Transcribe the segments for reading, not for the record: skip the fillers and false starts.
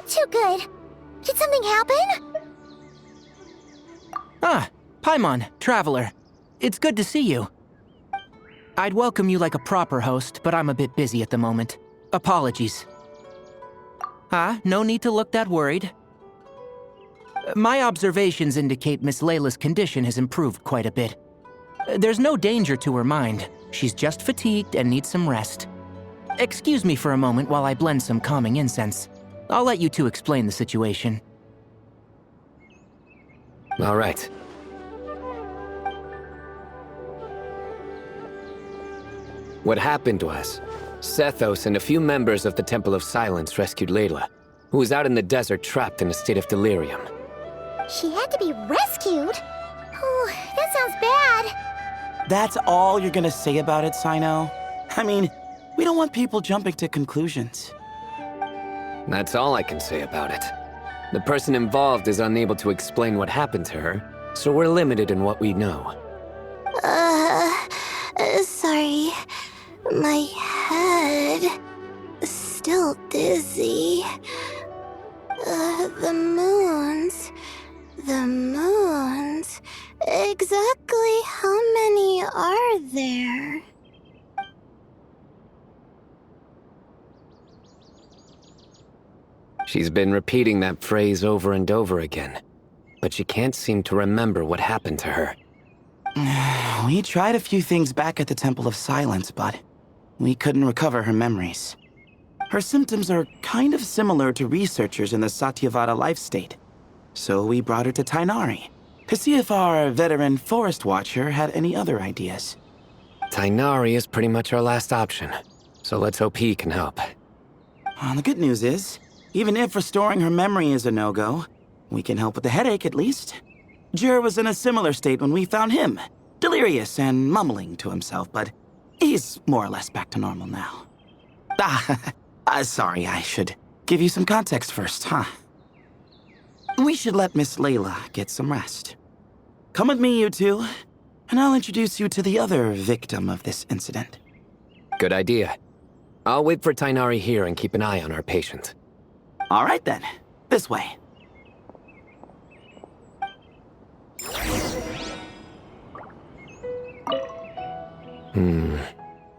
feeling too good. Did something happen? Ah, Paimon, Traveler. It's good to see you. I'd welcome you like a proper host, but I'm a bit busy at the moment. Apologies. No need to look that worried. My observations indicate Miss Layla's condition has improved quite a bit. There's no danger to her mind. She's just fatigued and needs some rest. Excuse me for a moment while I blend some calming incense. I'll let you two explain the situation. All right. What happened was, Sethos and a few members of the Temple of Silence rescued Layla, who was out in the desert trapped in a state of delirium. She had to be rescued? Oh, that sounds bad. That's all you're gonna say about it, Sino? I mean, we don't want people jumping to conclusions. That's all I can say about it. The person involved is unable to explain what happened to her, so we're limited in what we know. Sorry. My head is still dizzy. The moons. Exactly how many are there? She's been repeating that phrase over and over again, but she can't seem to remember what happened to her. We tried a few things back at the Temple of Silence, but we couldn't recover her memories. Her symptoms are kind of similar to researchers in the Satyavada life state. So we brought her to Tighnari to see if our veteran forest watcher had any other ideas. Tighnari is pretty much our last option, so let's hope he can help. The good news is, even if restoring her memory is a no-go, we can help with the headache at least. Jur was in a similar state when we found him, delirious and mumbling to himself, but he's more or less back to normal now. Sorry, I should give you some context first, huh? We should let Miss Layla get some rest. Come with me, you two, and I'll introduce you to the other victim of this incident. Good idea. I'll wait for Tighnari here and keep an eye on our patient. All right then, this way.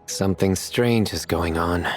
Something strange is going on.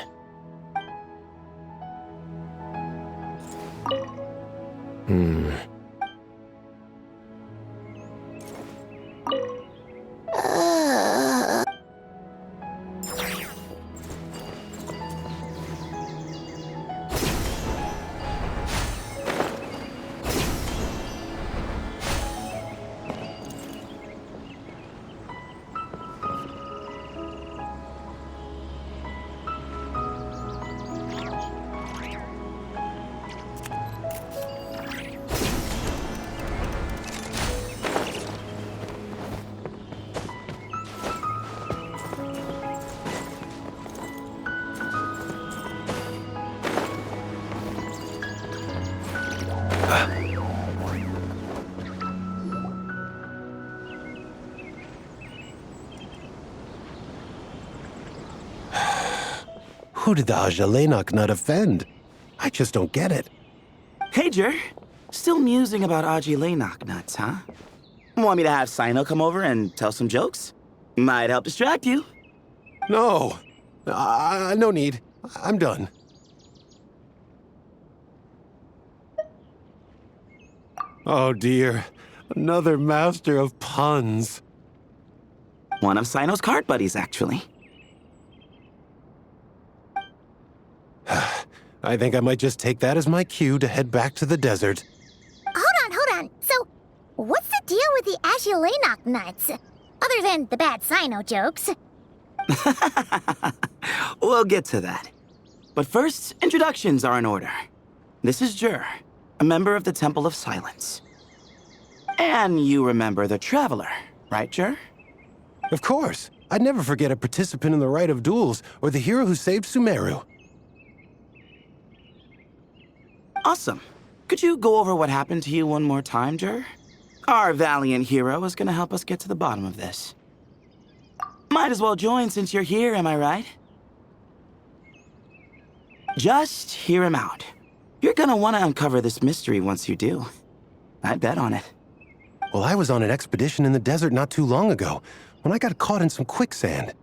Who did the Ajalenok not offend? I just don't get it. Hey, Jur. Still musing about Aji Laynok nuts, huh? Want me to have Sino come over and tell some jokes? Might help distract you. No. No need. I'm done. Oh dear. Another master of puns. One of Sino's card buddies, actually. I think I might just take that as my cue to head back to the desert. Hold on. So, what's the deal with the Ashilenok nuts? Other than the bad Sino jokes. We'll get to that. But first, introductions are in order. This is Jur, a member of the Temple of Silence. And you remember the Traveler, right, Jur? Of course. I'd never forget a participant in the Rite of Duels or the hero who saved Sumeru. Awesome. Could you go over what happened to you one more time, Jur? Our valiant hero is gonna help us get to the bottom of this. Might as well join since you're here, am I right? Just hear him out. You're gonna want to uncover this mystery once you do. I'd bet on it. Well, I was on an expedition in the desert not too long ago, when I got caught in some quicksand.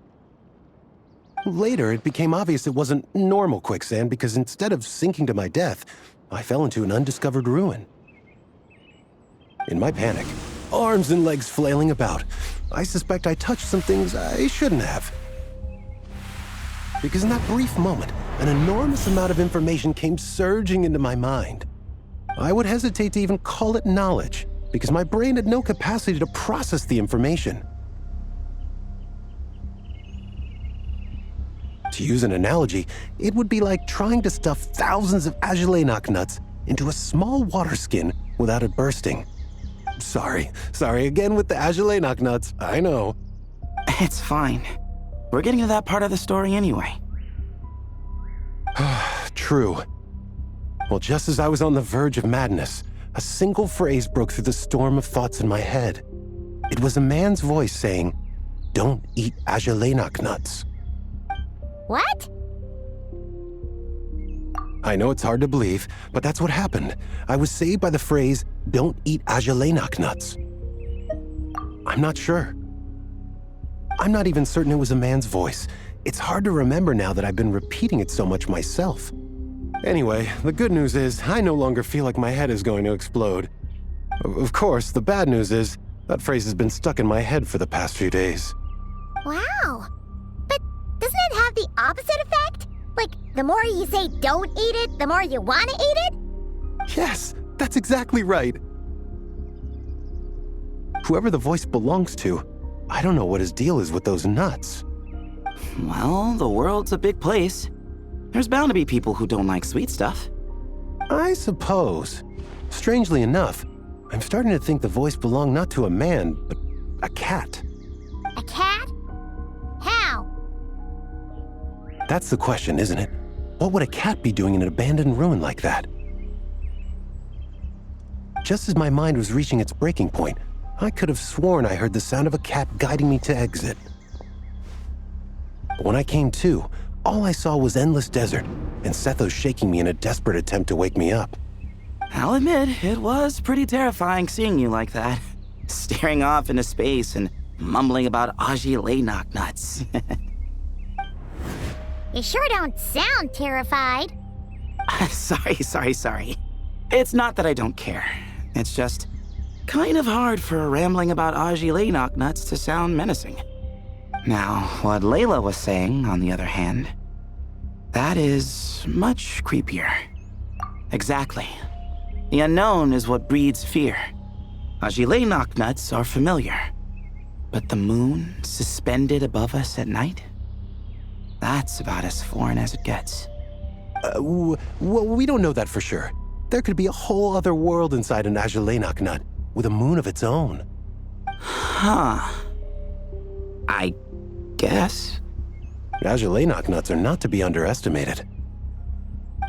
Later, it became obvious it wasn't normal quicksand because instead of sinking to my death, I fell into an undiscovered ruin. In my panic, arms and legs flailing about, I suspect I touched some things I shouldn't have. Because in that brief moment, an enormous amount of information came surging into my mind. I would hesitate to even call it knowledge, because my brain had no capacity to process the information. To use an analogy, it would be like trying to stuff thousands of Agilenok nuts into a small water skin without it bursting. Sorry again with the Agilenok nuts, I know. It's fine. We're getting to that part of the story anyway. True. Well, just as I was on the verge of madness, a single phrase broke through the storm of thoughts in my head. It was a man's voice saying, "Don't eat Agilenok nuts." What? I know it's hard to believe, but that's what happened. I was saved by the phrase, "Don't eat Agilenok nuts." I'm not sure. I'm not even certain it was a man's voice. It's hard to remember now that I've been repeating it so much myself. Anyway, the good news is I no longer feel like my head is going to explode. Of course, the bad news is that phrase has been stuck in my head for the past few days. Wow. But doesn't it have the opposite effect? Like, the more you say don't eat it, the more you want to eat it? Yes, that's exactly right. Whoever the voice belongs to, I don't know what his deal is with those nuts. Well, the world's a big place. There's bound to be people who don't like sweet stuff. I suppose. Strangely enough, I'm starting to think the voice belonged not to a man, but a cat. A cat? How? That's the question, isn't it? What would a cat be doing in an abandoned ruin like that? Just as my mind was reaching its breaking point, I could have sworn I heard the sound of a cat guiding me to exit. But when I came to, all I saw was endless desert, and Sethos shaking me in a desperate attempt to wake me up. I'll admit, it was pretty terrifying seeing you like that. Staring off into space and mumbling about Agilenok nuts. You sure don't sound terrified. Sorry. It's not that I don't care. It's just kind of hard for rambling about Agilenok nuts to sound menacing. Now, what Layla was saying, on the other hand, that is much creepier. Exactly. The unknown is what breeds fear. Agilenok nuts are familiar. But the moon suspended above us at night? That's about as foreign as it gets. Well, we don't know that for sure. There could be a whole other world inside an Agilenok nut, with a moon of its own. Huh. I guess. Agilenok nuts are not to be underestimated.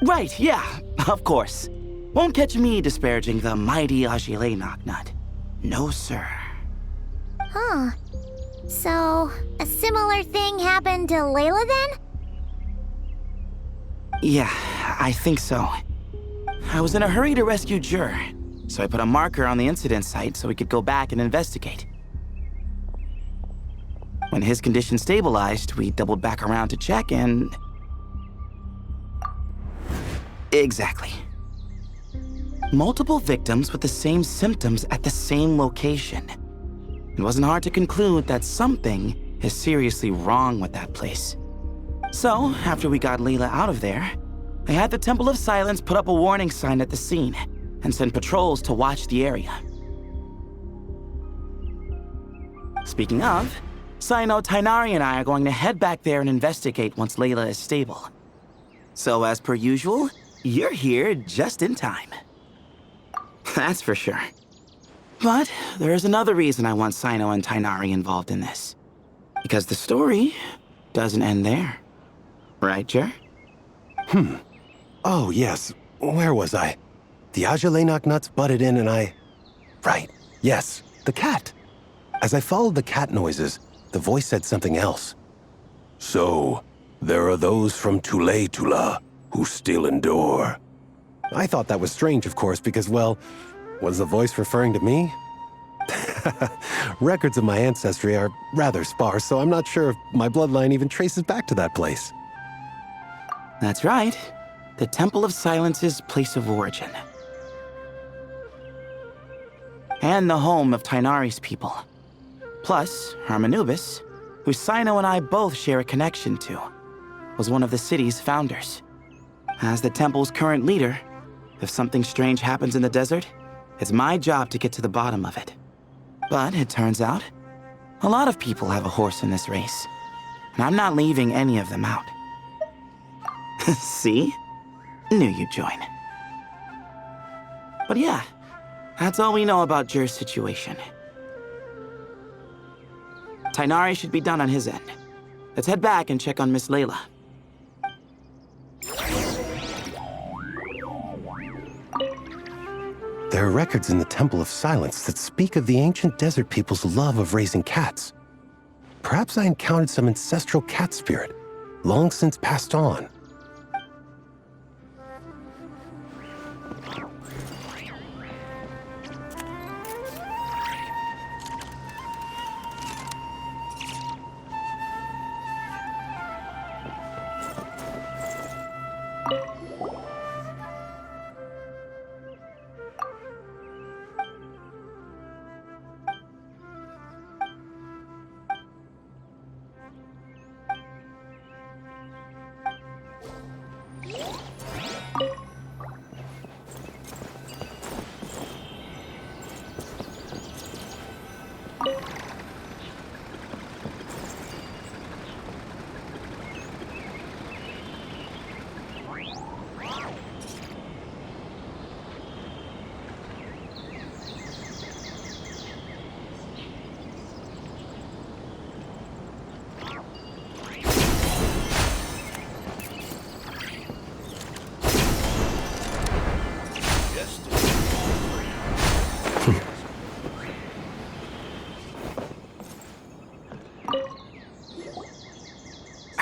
Right, yeah, of course. Won't catch me disparaging the mighty Agilenok nut. No, sir. Huh. So, a similar thing happened to Layla then? Yeah, I think so. I was in a hurry to rescue Jur, so I put a marker on the incident site so we could go back and investigate. When his condition stabilized, we doubled back around to check and... Exactly. Multiple victims with the same symptoms at the same location. It wasn't hard to conclude that something is seriously wrong with that place. So, after we got Layla out of there, I had the Temple of Silence put up a warning sign at the scene and send patrols to watch the area. Speaking of, Sino, Tainari, and I are going to head back there and investigate once Layla is stable. So, as per usual, you're here just in time. That's for sure. But there's another reason I want Sino and Tainari involved in this. Because the story doesn't end there. Right, Jer? Oh, yes. Where was I? The Agilenok nuts butted in and I... Right. Yes, the cat. As I followed the cat noises, the voice said something else. So, there are those from Tula who still endure. I thought that was strange, of course, because, well, was the voice referring to me? Records of my ancestry are rather sparse, so I'm not sure if my bloodline even traces back to that place. That's right. The Temple of Silence's place of origin. And the home of Tainari's people. Plus, Hermanubis, who Sino and I both share a connection to, was one of the city's founders. As the temple's current leader, if something strange happens in the desert, it's my job to get to the bottom of it. But it turns out, a lot of people have a horse in this race, and I'm not leaving any of them out. See? Knew you'd join. But yeah, that's all we know about Jur's situation. Tainari should be done on his end. Let's head back and check on Miss Layla. There are records in the Temple of Silence that speak of the ancient desert people's love of raising cats. Perhaps I encountered some ancestral cat spirit, long since passed on.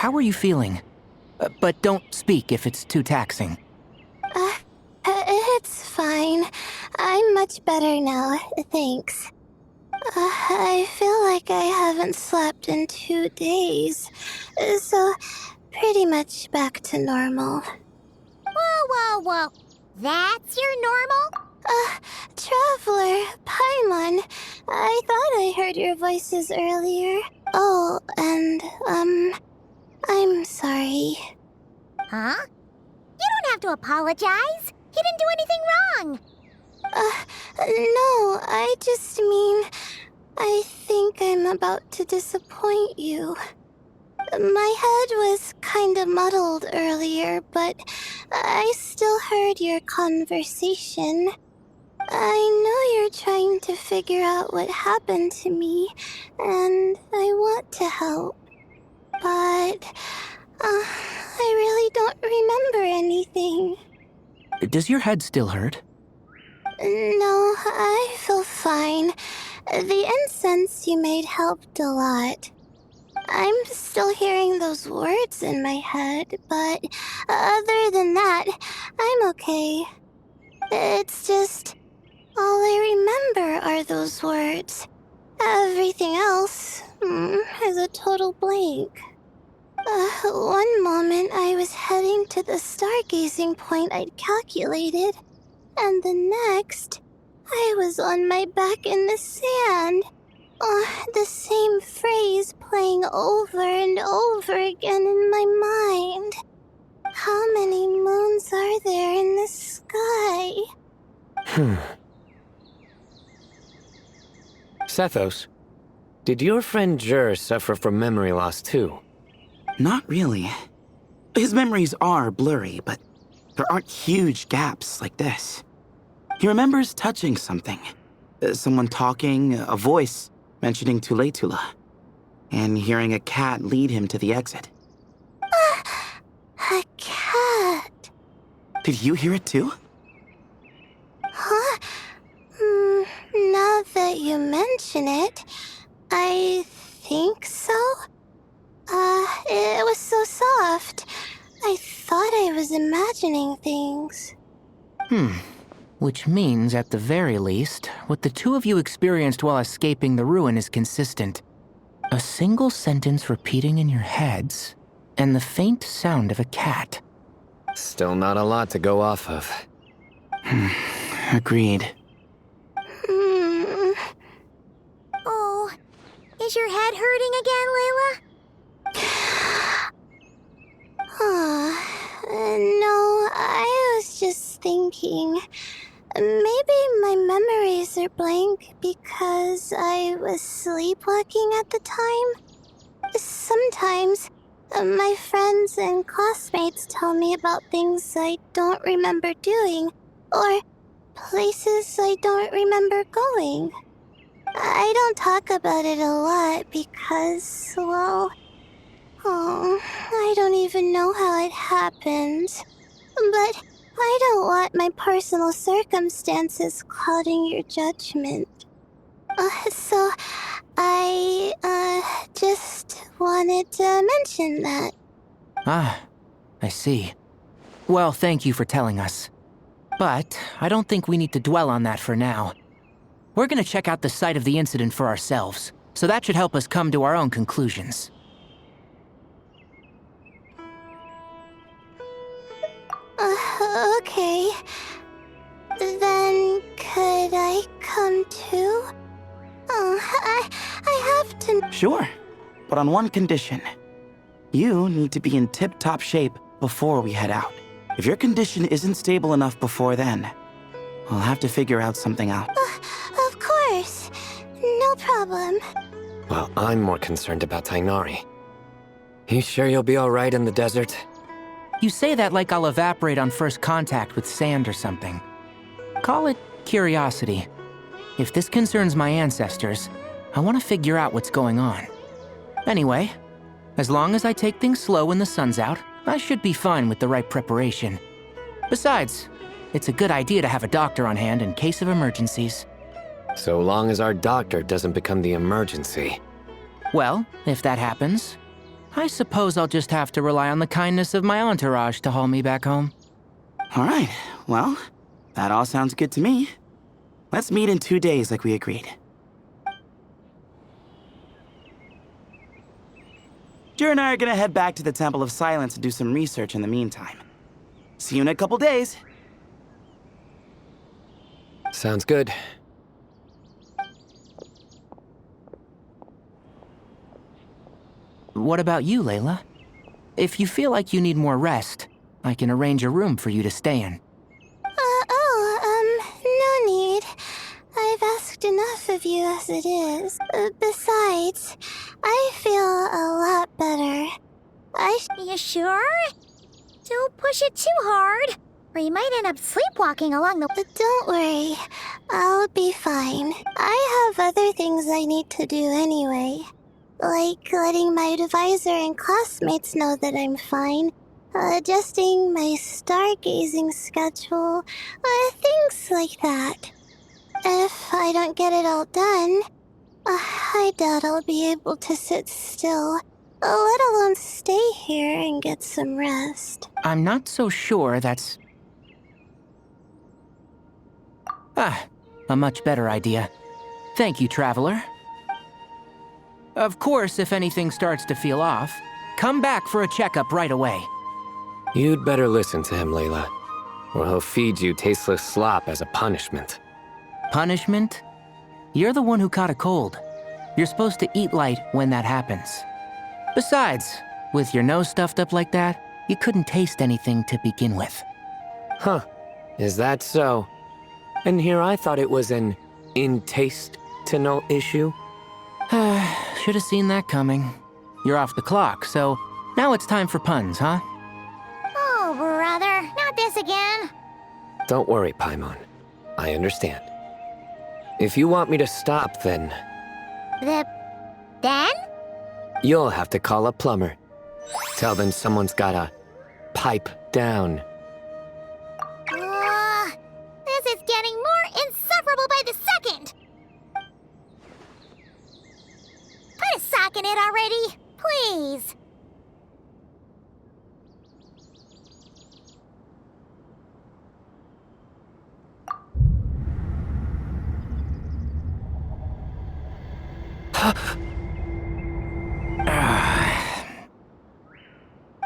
How are you feeling? But don't speak if it's too taxing. It's fine. I'm much better now, thanks. I feel like I haven't slept in 2 days, so pretty much back to normal. Whoa. That's your normal? Traveler, Paimon, I thought I heard your voices earlier. Oh, and, I'm sorry. Huh? You don't have to apologize. He didn't do anything wrong. No, I just mean, I think I'm about to disappoint you. My head was kinda muddled earlier, but I still heard your conversation. I know you're trying to figure out what happened to me, and I want to help. But, I really don't remember anything. Does your head still hurt? No, I feel fine. The incense you made helped a lot. I'm still hearing those words in my head, but other than that, I'm okay. It's just, all I remember are those words. Everything else is a total blank. One moment I was heading to the stargazing point I'd calculated, and the next, I was on my back in the sand. The same phrase playing over and over again in my mind. How many moons are there in the sky? Sethos, did your friend Jur suffer from memory loss too? Not really. His memories are blurry, but there aren't huge gaps like this. He remembers touching something. Someone talking, a voice mentioning Tuletula, and hearing a cat lead him to the exit. A cat. Did you hear it too? Huh? Now that you mention it, I think so. It was so soft. I thought I was imagining things. Which means, at the very least, what the two of you experienced while escaping the ruin is consistent. A single sentence repeating in your heads, and the faint sound of a cat. Still not a lot to go off of. Agreed. Oh, is your head hurting again, Layla? No, I was just thinking. Maybe my memories are blank because I was sleepwalking at the time. Sometimes, my friends and classmates tell me about things I don't remember doing, or places I don't remember going. I don't talk about it a lot because, well, I don't even know how it happened. But I don't want my personal circumstances clouding your judgment. So I, just wanted to mention that. Ah, I see. Well, thank you for telling us. But I don't think we need to dwell on that for now. We're gonna check out the site of the incident for ourselves, so that should help us come to our own conclusions. Okay. Then could I come too? I have to... Sure, but on one condition. You need to be in tip-top shape before we head out. If your condition isn't stable enough before then, I'll have to figure out something out. Of course. No problem. Well, I'm more concerned about Tainari. You sure you'll be alright in the desert? You say that like I'll evaporate on first contact with sand or something. Call it curiosity. If this concerns my ancestors, I want to figure out what's going on. Anyway, as long as I take things slow when the sun's out, I should be fine with the right preparation. Besides, it's a good idea to have a doctor on hand in case of emergencies. So long as our doctor doesn't become the emergency. Well, if that happens, I suppose I'll just have to rely on the kindness of my entourage to haul me back home. All right, well, that all sounds good to me. Let's meet in 2 days like we agreed. Jer and I are gonna head back to the Temple of Silence and do some research in the meantime. See you in a couple days. Sounds good. What about you, Layla? If you feel like you need more rest, I can arrange a room for you to stay in. No need. I've asked enough of you as it is. Besides, I feel a lot better. You sure? Don't push it too hard, or you might end up sleepwalking along the... Don't worry. I'll be fine. I have other things I need to do anyway. Like letting my advisor and classmates know that I'm fine. Adjusting my stargazing schedule. Things like that. If I don't get it all done, I doubt I'll be able to sit still, let alone stay here and get some rest. I'm not so sure that's... a much better idea. Thank you, Traveler. Of course, if anything starts to feel off, come back for a checkup right away. You'd better listen to him, Layla, or he'll feed you tasteless slop as a punishment. Punishment? You're the one who caught a cold. You're supposed to eat light when that happens. Besides, with your nose stuffed up like that, you couldn't taste anything to begin with. Huh. Is that so? And here I thought it was an in-taste-to-know issue. Should have seen that coming. You're off the clock, so now it's time for puns, huh? Oh, brother, not this again. Don't worry, Paimon. I understand. If you want me to stop, then Then? you'll have to call a plumber. Tell them someone's gotta pipe down. This is getting more insufferable by the second. Put a sock in it already, please.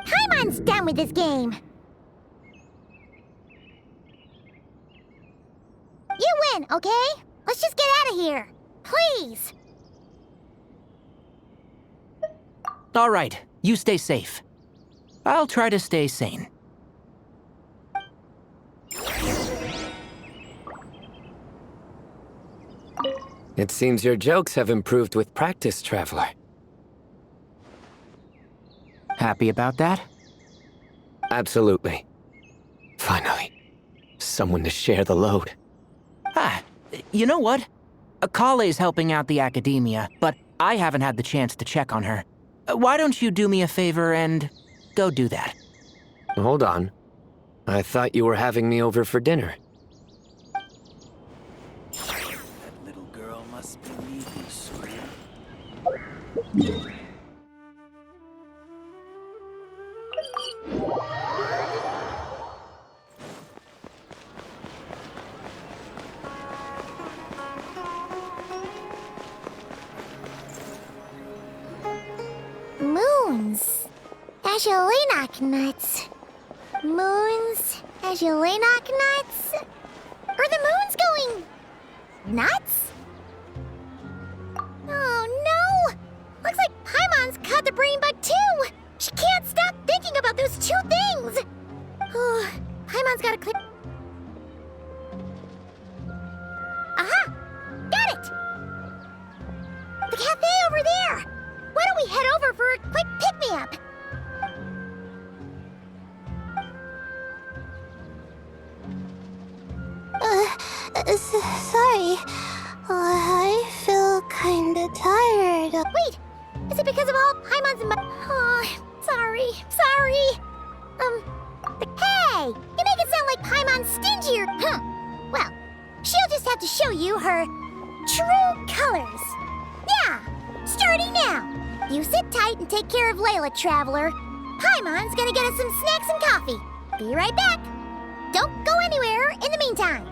Paimon's done with this game. You win, okay? Let's just get out of here. Please. All right, you stay safe. I'll try to stay sane. It seems your jokes have improved with practice, Traveler. Happy about that? Absolutely. Finally, someone to share the load. Ah, you know what? Kale's helping out the academia, but I haven't had the chance to check on her. Why don't you do me a favor and go do that? Hold on. I thought you were having me over for dinner. That little girl must be leaving soon. Moons. Azulenok nuts. Moons. Azulenok nuts. Are the moons going nuts? Oh no! Looks like Paimon's caught the brain bug too! She can't stop thinking about those two things! Oh, Paimon's gotta click. Aha! Got it! The cafe over there! Why don't we head over for a quick pick-me-up? Sorry. I feel kinda tired. Wait! Is it because of all Paimon's Oh, sorry. Hey! You make it sound like Paimon's stingier. Well, she'll just have to show you her true colors. Yeah! Starting now! You sit tight and take care of Layla, Traveler. Paimon's gonna get us some snacks and coffee. Be right back. Don't go anywhere in the meantime.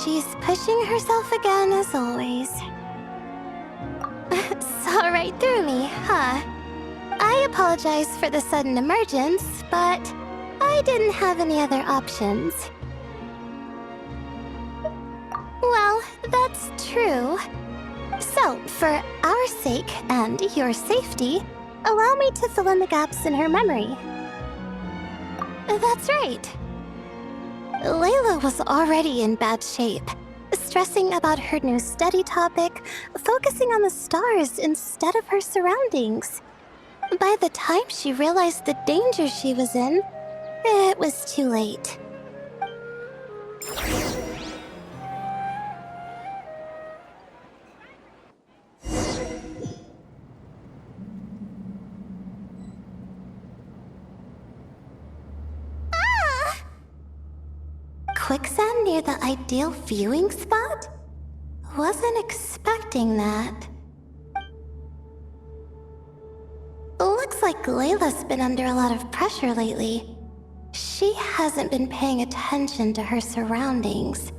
She's pushing herself again as always. Saw right through me, huh? I apologize for the sudden emergence, but I didn't have any other options. Well, that's true. So, for our sake and your safety, allow me to fill in the gaps in her memory. That's right. Layla was already in bad shape, stressing about her new study topic, focusing on the stars instead of her surroundings. By the time she realized the danger she was in, it was too late. Quicksand near the ideal viewing spot? Wasn't expecting that. Looks like Layla's been under a lot of pressure lately. She hasn't been paying attention to her surroundings.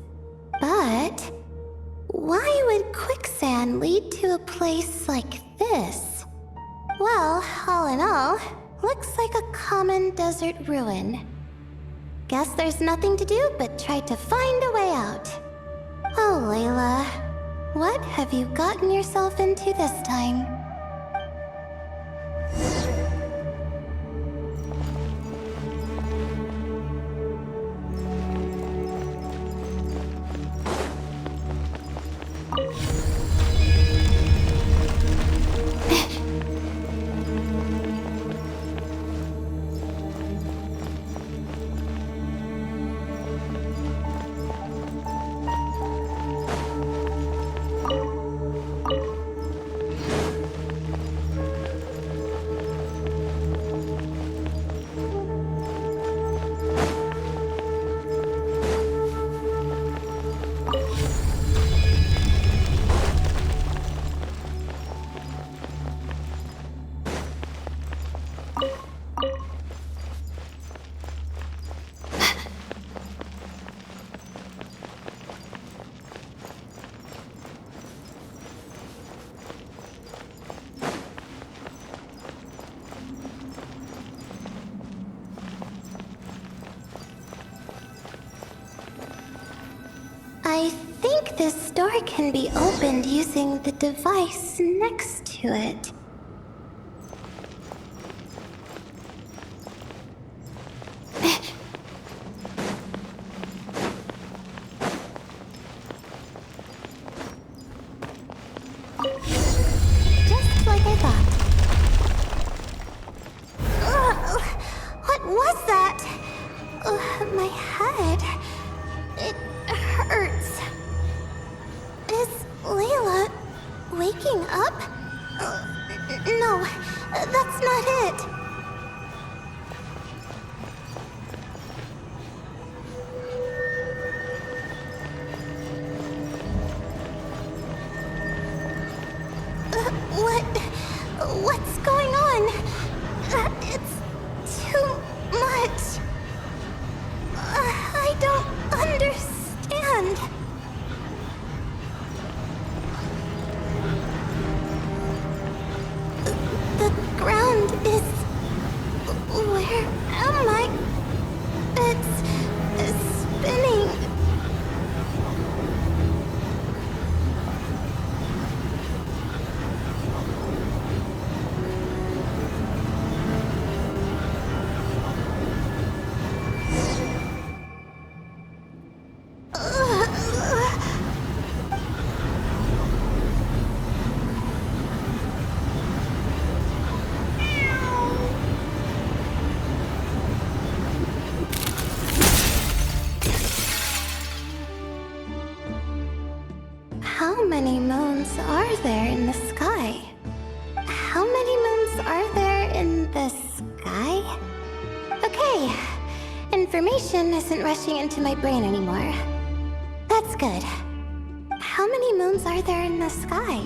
But why would quicksand lead to a place like this? Well, all in all, looks like a common desert ruin. Guess there's nothing to do but try to find a way out. Oh, Layla, what have you gotten yourself into this time? I think this door can be opened using the device next to it. Just like I thought. Ugh, what was that? My head. It hurts. Is Layla waking up? No, that's not it. What's going on? It's too much. I don't understand. The ground is... Where am I? It's spinning. How many moons are there in the sky? How many moons are there in the sky? Okay, information isn't rushing into my brain anymore. That's good. How many moons are there in the sky?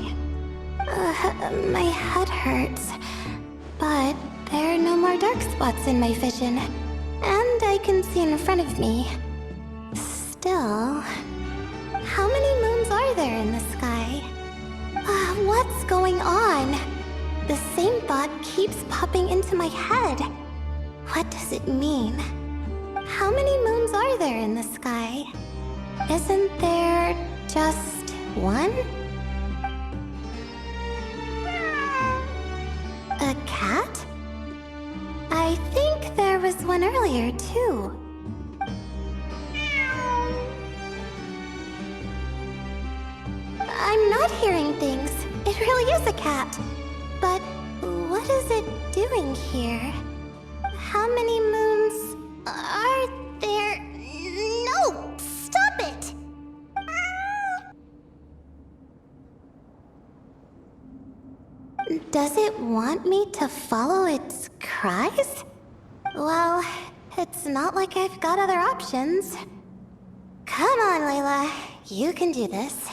My head hurts, but there are no more dark spots in my vision, and I can see in front of me. Still, how many moons are there in the sky? What's going on? The same thought keeps popping into my head. What does it mean? How many moons are there in the sky? Isn't there just one? A cat? I think there was one earlier, too. I'm not hearing things. It really is a cat. But what is it doing here? How many moons are there? No! Stop it! Does it want me to follow its cries? Well, it's not like I've got other options. Come on, Layla. You can do this.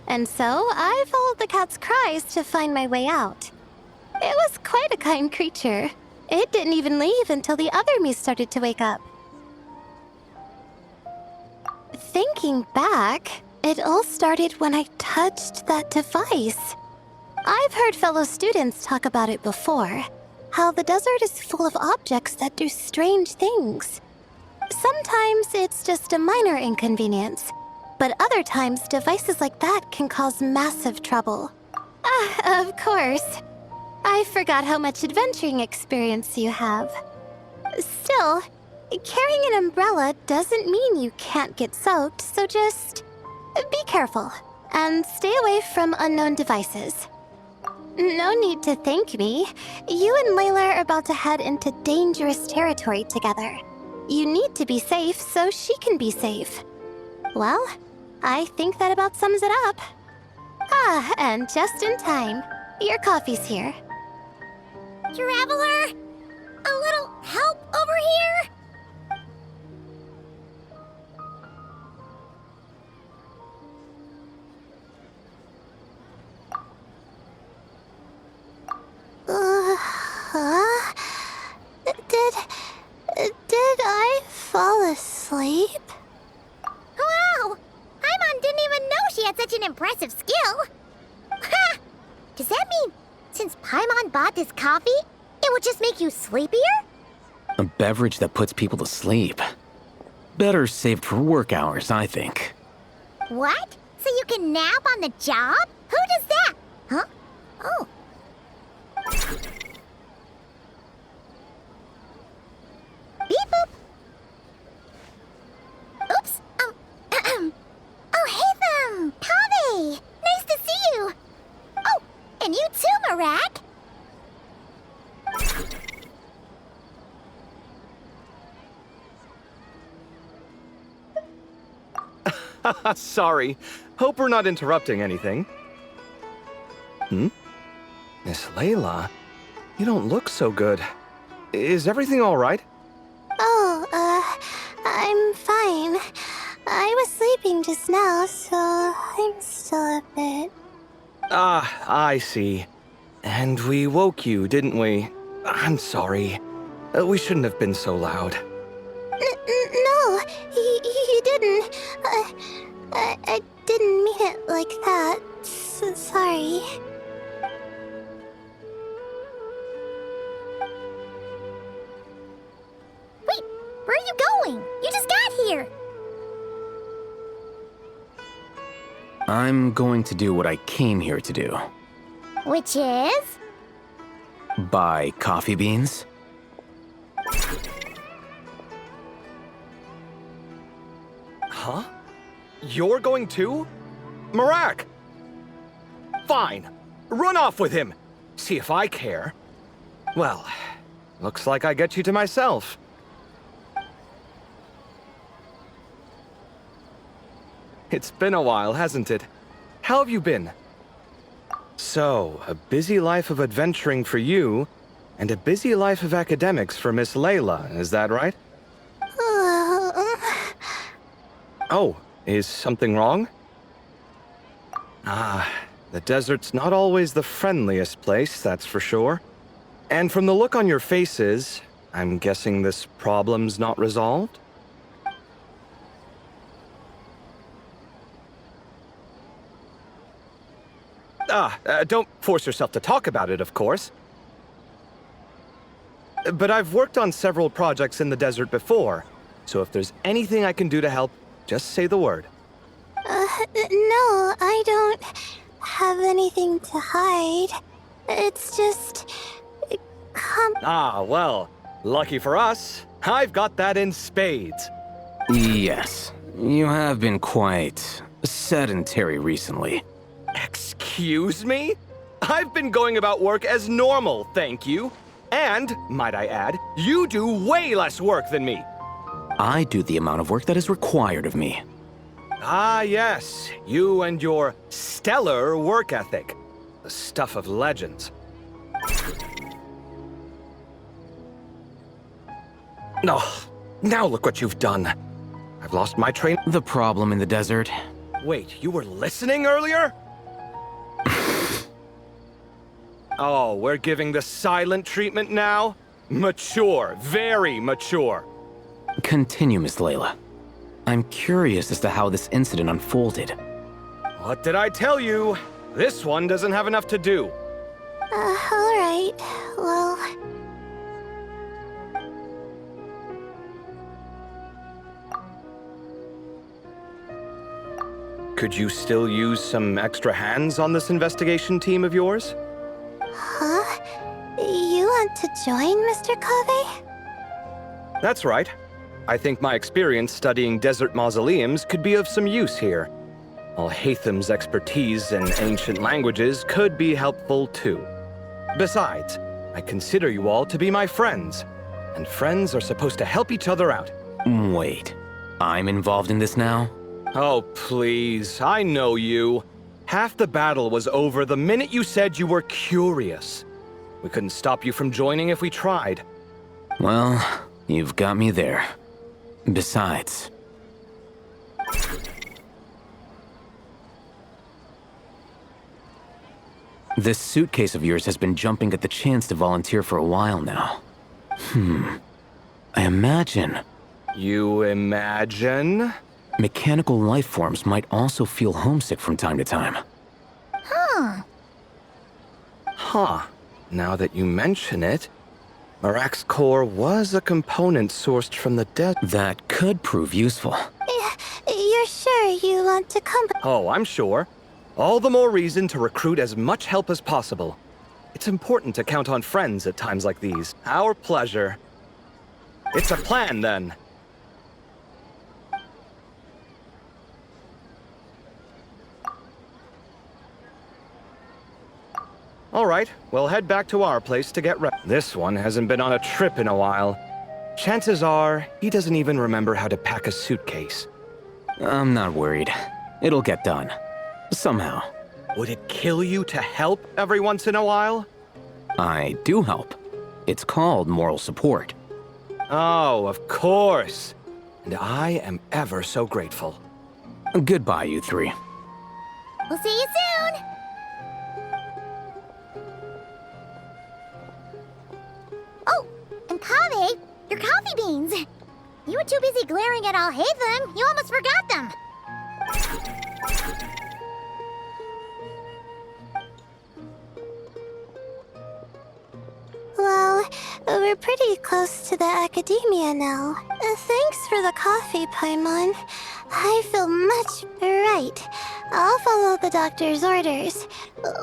And so, I followed the cat's cries to find my way out. It was quite a kind creature. It didn't even leave until the other me started to wake up. Thinking back, it all started when I touched that device. I've heard fellow students talk about it before, how the desert is full of objects that do strange things. Sometimes it's just a minor inconvenience, but other times devices like that can cause massive trouble. Of course. I forgot how much adventuring experience you have. Still, carrying an umbrella doesn't mean you can't get soaked, so just be careful and stay away from unknown devices. No need to thank me. You and Layla are about to head into dangerous territory together. You need to be safe so she can be safe. Well, I think that about sums it up. And just in time. Your coffee's here. Traveler? A little help over here? sleep? Wow! Paimon didn't even know she had such an impressive skill. Ha! Does that mean since Paimon bought this coffee, it would just make you sleepier? A beverage that puts people to sleep. Better saved for work hours, I think. What? So you can nap on the job? Who does that? Huh? Oh. Beep boop. Oops. Oh, hey, Kaveh! Nice to see you. Oh, and you too, Marak. Sorry. Hope we're not interrupting anything. Miss Layla, you don't look so good. Is everything all right? Oh, I'm fine. I was sleeping just now, so I'm still a bit. Ah, I see. And we woke you, didn't we? I'm sorry. We shouldn't have been so loud. No, you didn't. I didn't mean it like that. Sorry. Wait, where are you going? You just got here. I'm going to do what I came here to do. Which is? Buy coffee beans. Huh? You're going too? Marak! Fine. Run off with him. See if I care. Well, looks like I get you to myself. It's been a while, hasn't it? How have you been? So, a busy life of adventuring for you, and a busy life of academics for Miss Layla, is that right? Oh, is something wrong? Ah, the desert's not always the friendliest place, that's for sure. And from the look on your faces, I'm guessing this problem's not resolved? Don't force yourself to talk about it, of course. But I've worked on several projects in the desert before, so if there's anything I can do to help, just say the word. No, I don't have anything to hide. It's just... Ah, well, lucky for us, I've got that in spades. Yes, you have been quite sedentary recently. Excuse me? I've been going about work as normal, thank you. And, might I add, you do way less work than me. I do the amount of work that is required of me. Ah, yes, you and your stellar work ethic. The stuff of legends. Oh, now look what you've done. I've lost my train. The problem in the desert? Wait, you were listening earlier? Oh, we're giving the silent treatment now? Mature, very mature. Continue, Miss Layla. I'm curious as to how this incident unfolded. What did I tell you? This one doesn't have enough to do. Alright. Well... Could you still use some extra hands on this investigation team of yours? Huh? You want to join, Mr. Kaveh? That's right. I think my experience studying desert mausoleums could be of some use here. Al-Haytham's expertise in ancient languages could be helpful too. Besides, I consider you all to be my friends, and friends are supposed to help each other out. Wait, I'm involved in this now? Oh, please, I know you. Half the battle was over the minute you said you were curious. We couldn't stop you from joining if we tried. Well, you've got me there. Besides... this suitcase of yours has been jumping at the chance to volunteer for a while now. I imagine You imagine? Mechanical life forms might also feel homesick from time to time. Huh. Huh. Now that you mention it, Marak's core was a component sourced from the desert. That could prove useful. You're sure you want to come? Oh, I'm sure. All the more reason to recruit as much help as possible. It's important to count on friends at times like these. Our pleasure. It's a plan, then. All right, we'll head back to our place to get ready. This one hasn't been on a trip in a while. Chances are, he doesn't even remember how to pack a suitcase. I'm not worried. It'll get done. Somehow. Would it kill you to help every once in a while? I do help. It's called moral support. Oh, of course. And I am ever so grateful. Goodbye, you three. We'll see you soon! Oh, and Kaveh, your coffee beans! You were too busy glaring at Alhaitham, you almost forgot them! Well, we're pretty close to the academia now. Thanks for the coffee, Paimon. I feel much right. I'll follow the doctor's orders.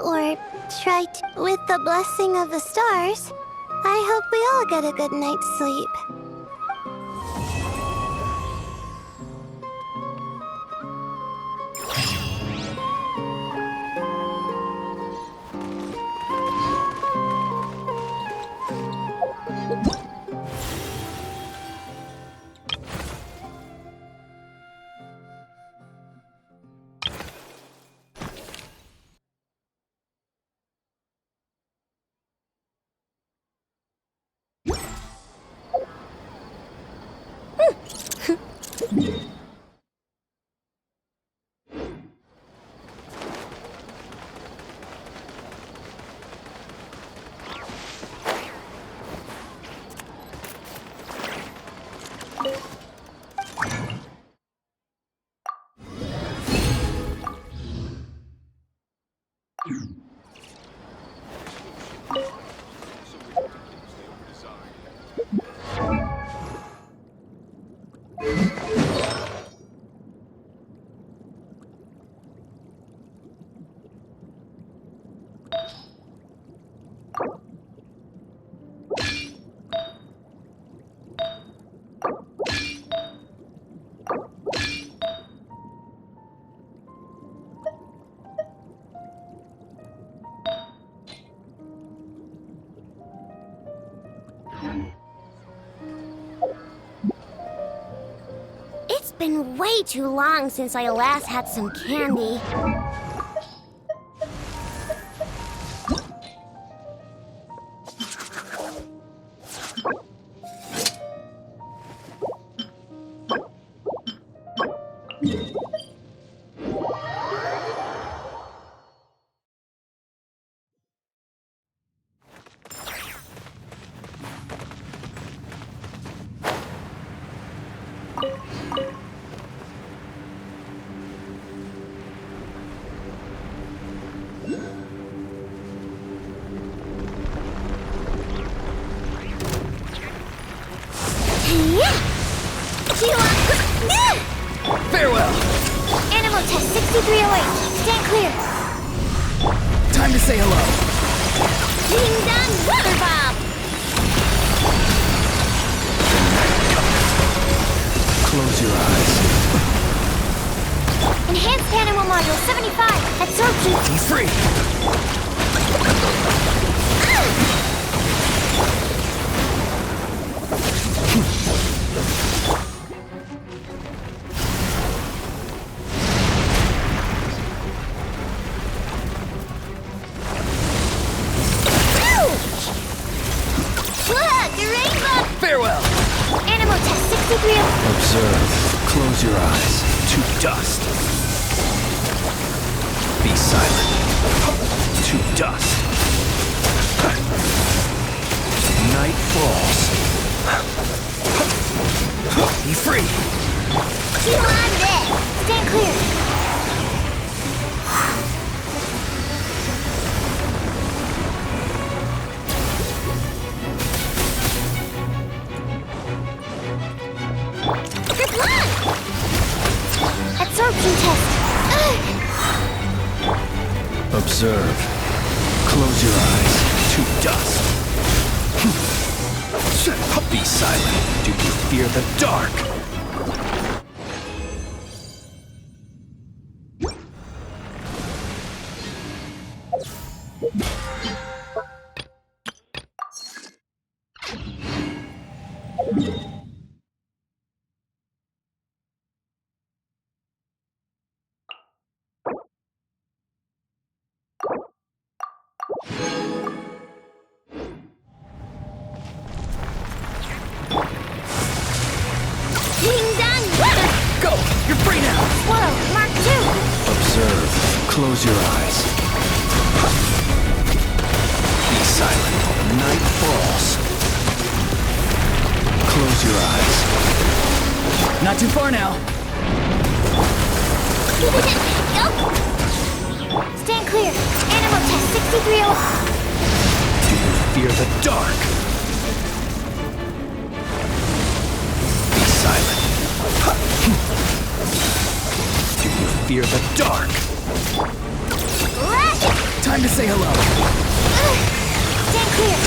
Or try to. With the blessing of the stars, I hope we all get a good night's sleep. It's been way too long since I last had some candy. Farewell! Animal test 6308. Stand clear. Time to say hello. Ding dong water bomb. Close your eyes. Enhanced animal module 75. Absorb key. Be free! Look, the rainbow. Farewell! Animal test 6308. Observe. Close your eyes. To dust. Be silent. To dust. Night falls. Be free! free! Chew on this! Stand clear! Good luck! Absorption test! Observe. Close your eyes. To dust. Be silent. Do you fear the dark? Ding dong! Go! You're free now! Whoa, Mark 2! Observe. Close your eyes. Be silent. Night falls. Close your eyes. Not too far now. Go! Stand clear! Animal test 6301! Do you fear the dark? Be silent. Do you fear the dark? Time to say hello. Stand clear!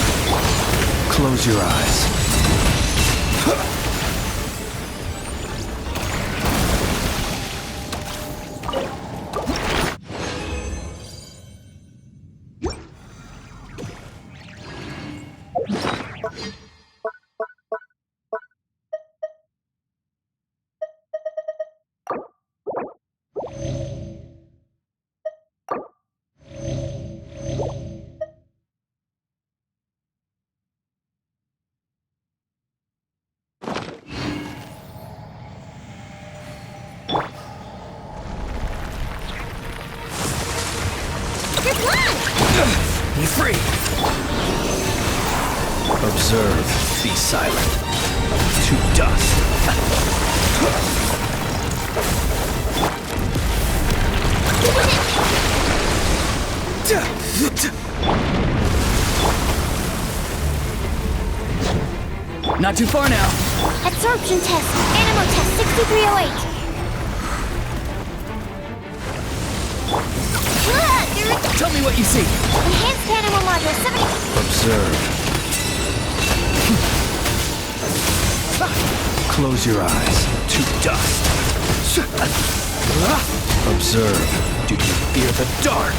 Close your eyes. Good luck! Be free. Observe. Be silent. To dust. Not too far now. Absorption test. Animal test 6308. Tell me what you see. Enhanced animal module 70. Observe. Close your eyes. To dust. Observe. Do you fear the dark?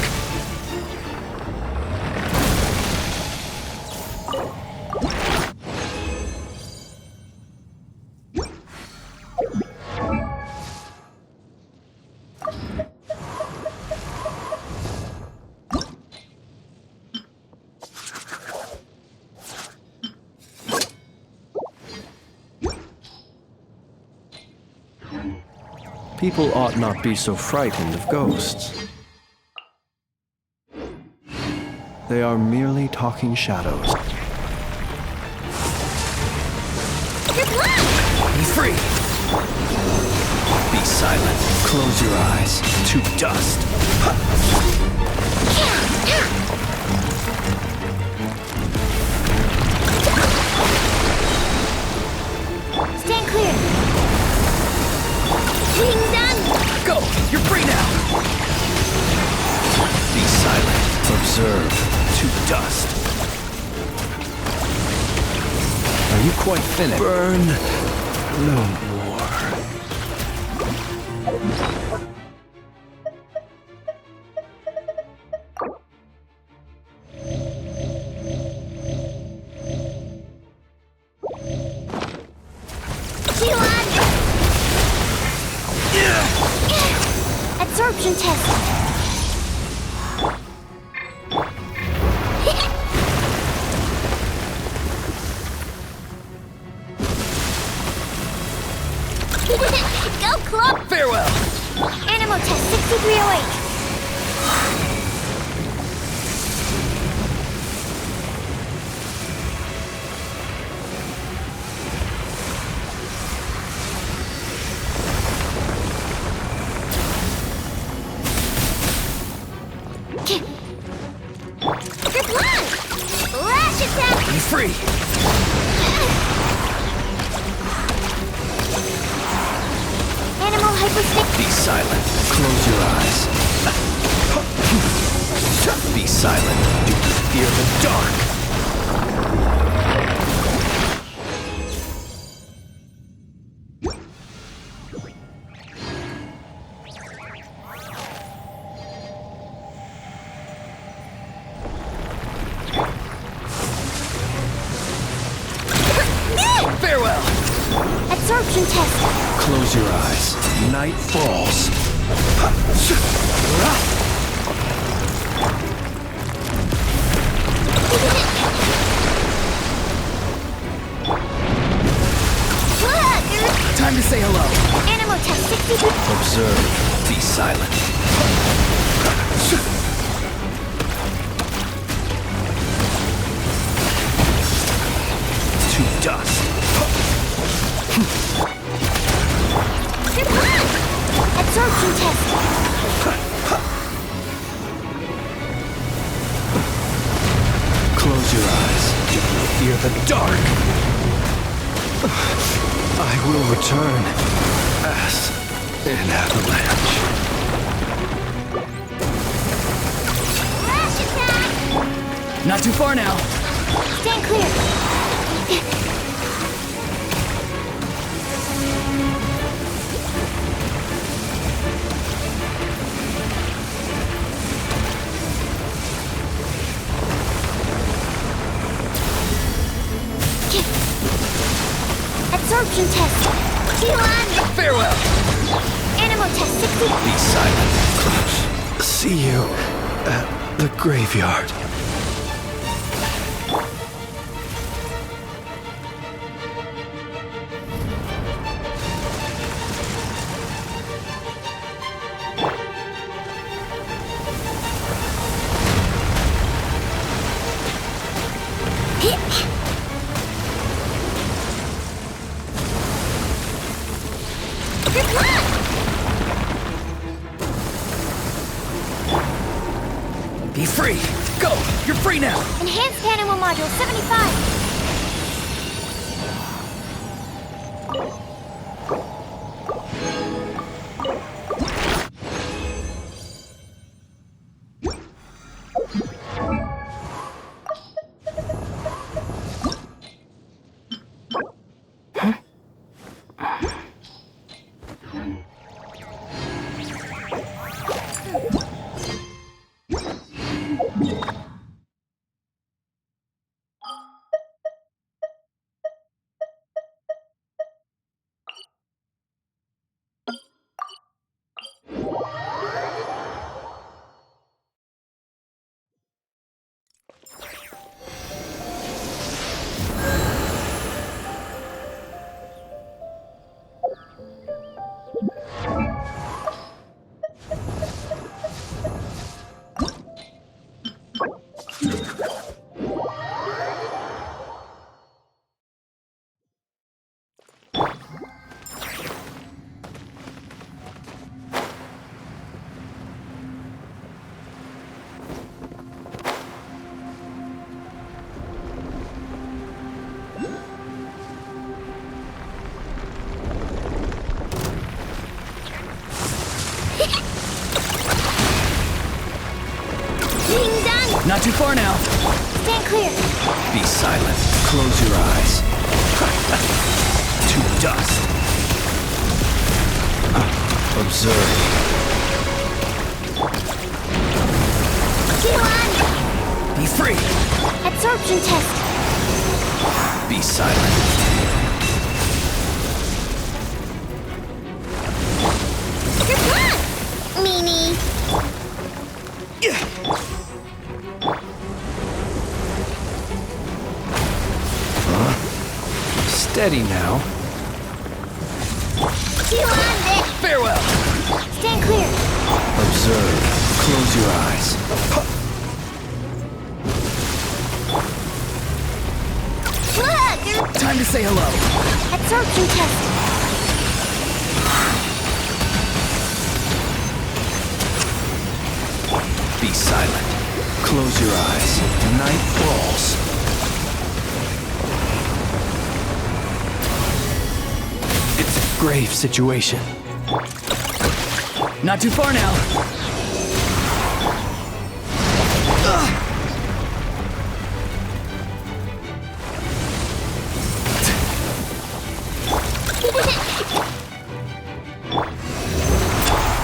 People ought not be so frightened of ghosts. They are merely talking shadows. Good luck! Be free. Be silent. Close your eyes. To dust. Stand clear. Ding dong! Go! You're free now! Be silent. Observe. To dust. Are you quite finished? Burn. No more. Chew on! Absorption test. Go, Club! Farewell! Animal test 6308. silent. Close your eyes. Be silent. Do you fear the dark? Farewell! Absorption test. Close your eyes. Night falls. Time to say hello. Animal test 60. Observe. Be silent. To dust. Absorption test. Close your eyes. Do you fear the dark? I will return as an avalanche. Flash attack. Not too far now. Stand clear. Absorption test. T1. Farewell. Animal test 60. Be silent. See you at the graveyard. Be free! Go! You're free now! Enhanced animal module 75. Not too far now. Stand clear. Be silent. Close your eyes. To dust. Observe. T1. Be free. Absorption test. Be silent. Meanie. Steady now. T1. Farewell. Stand clear. Observe. Close your eyes. Look. Time to say hello. Absorption test. Be silent. Close your eyes. Night falls. It's a grave situation. Not too far now.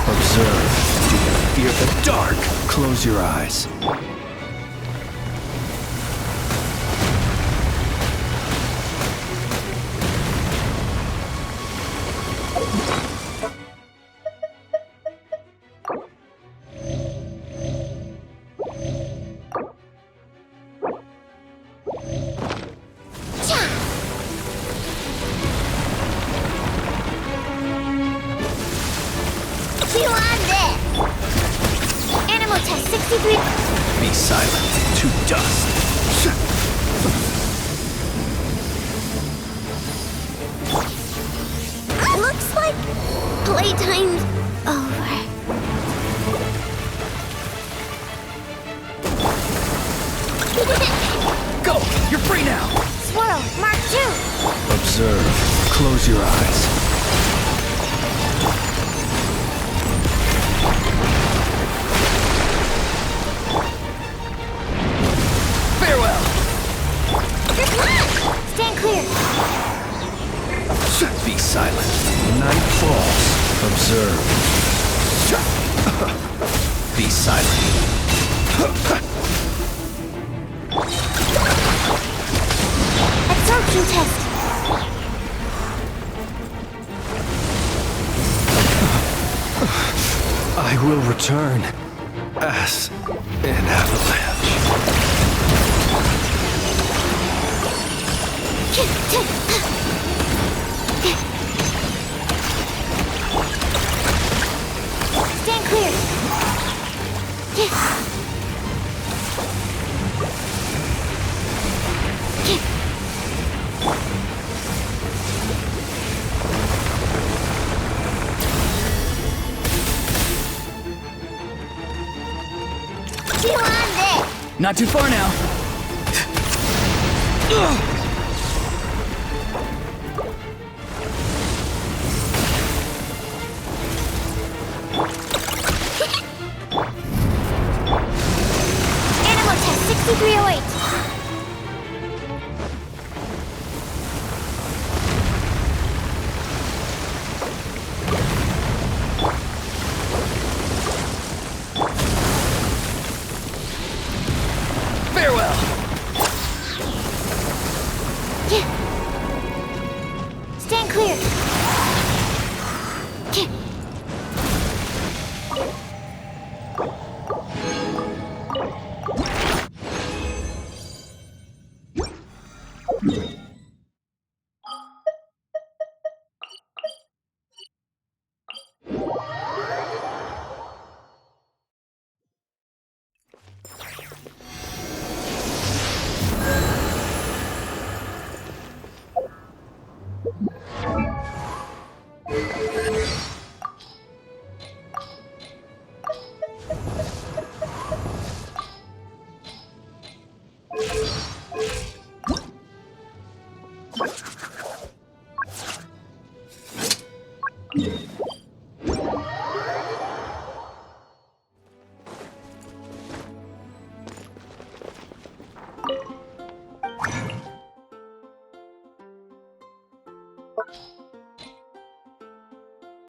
Observe. Do you fear the dark? Close your eyes. Chew on this! Animal test 63. Be silent. To dust. Looks like playtime's over. Go! You're free now! Swirl, Mark 2. Observe. Close your eyes. Farewell! You're caught! Stand clear. Be silent. Night falls. Observe. Be silent. Absorption test. I will return as an avalanche. Stand clear. Chew on this! Not too far now. Animal test 6308. Farewell! Stand clear. you